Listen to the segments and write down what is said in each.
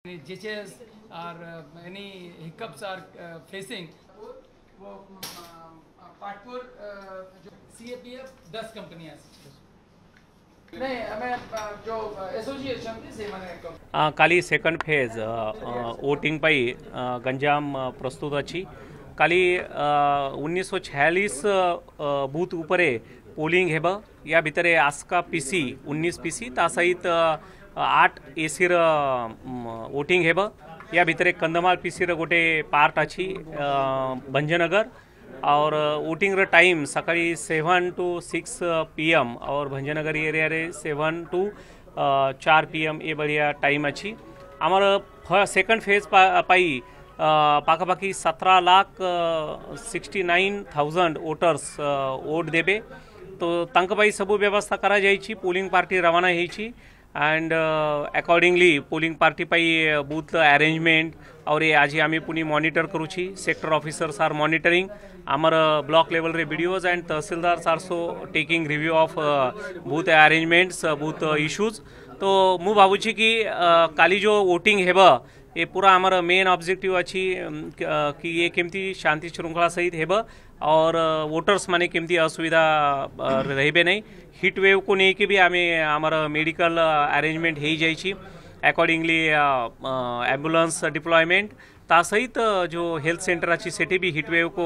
any glitches or any hiccups are facing, वो Patpur CAPF 10 कंपनियां नहीं हमें जो एसोसिएशन थी से मैंने काली सेकंड फेज वोटिंग पाई गंजाम प्रस्तुत अच्छी काली 1946 बूथ उपरे पोलिंग हेब या भितरे आस्का पीसी 19 पीसी ता सहित 8 एसीर वोटिंग हेब या भितरे कंदमाल पीसी गोटे पार्ट अच्छी भंजनगर और वोटिंग रो टाइम सकाळी 7 to 6 PM और भंजनगर एरिया रे 7 to 4 PM ये बढ़िया टाइम अच्छी आमर सेकंड फेज पाई पाखापाखि 17,69,000 वोटर्स वोट देबे तो तांक पाई सबु व्यवस्था करा जाइछि पोलिंग पार्टी रवाना हेछि एंड अकॉर्डिंगली पोलिंग पार्टी पाई बूथ अरेंजमेंट और ये आज आम पुनी मॉनिटर करुछि सेक्टर ऑफिसर्स आर मॉनिटरिंग आमर ब्लॉक लेवल रे videos and tahsildars also taking review of booth arrangements booth issues तो मु भावुछि कि काली जो वोटिंग हेब ये पूरा आमर मेन ऑब्जेक्टिव अच्छी कि ये केमती शांति श्रृंखला सहित हेब और वोटर्स माने केमती असुविधा रहिबे नहीं हिट वेव को नहीं कि भी आमे आमर मेडिकल अरेंजमेंट हो जाइछि अकॉर्डिंगली एम्बुलेंस डिप्लॉयमेंट ता सहित जो हेल्थ सेंटर अच्छी सेठी भी हिट वेव को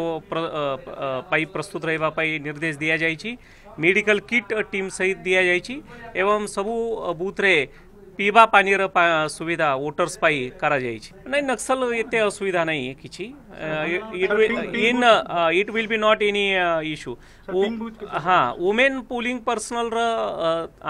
पाई प्रस्तुत रहिबा पाई निर्देश दिया जाइछि मेडिकल किट टीम सहित दिया जाइछि एवं सबु बूथ रे पीवा पानी सुविधा वोटर्स पाई करा जाइछि नहीं नक्सल एते असुविधा नहीं किछि it will B not any issue हाँ वुमेन पोलिंग पर्सनल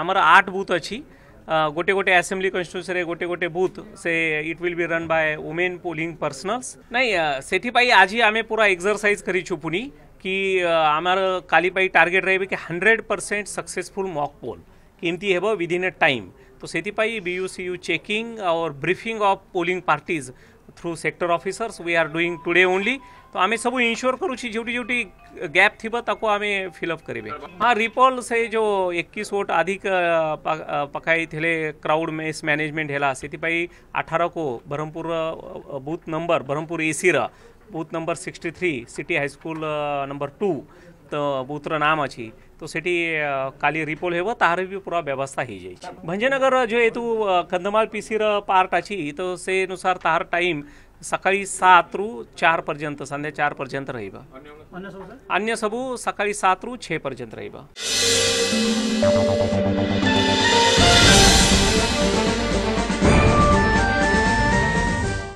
आमर 8 बूथ अच्छी गोटे गोटे असेंबली कन्स्टिट्यूएंसी रे गोटे गोटे बूथ से it will be run by women polling personnels नहीं सेठी पाई आज आमे पूरा एक्सरसाइज करिछु पुनी कि आमर काली पाई टार्गेट रहिबे कि 100% सक्सेसफुल मॉक पोल केमती हेबो विद इन अ टाइम तो सेथिपाई BUCU चेकिंग और briefing of polling parties through sector officers we are doing today only तो आमे सब इंश्योर करूची जोटी जोटी गैप थिबा ताको आमे फिलअप करिबे हाँ रिपोल से जो 21 वोट अधिक पकाई थिले क्राउड मेस मैनेजमेंट हेला सेथिपाई 18 को Brahmapur booth number Brahmapur AC रा booth number 63 city high school number 2 तो बूथर नाम अच्छी तो सेठी काली रिपोल हेब तार भी पूरा व्यवस्था हो जाए भंजनगर जो हेतु कंदमाल पीसी पार्ट अच्छी तो से अनुसार तार टाइम सकाळी 7 ରୁ 4 पर्यंत संध्या 4 पर्यंत रहिबा अन्य सबू सकाळी 7 ରୁ 6 पर्यंत रहिबा।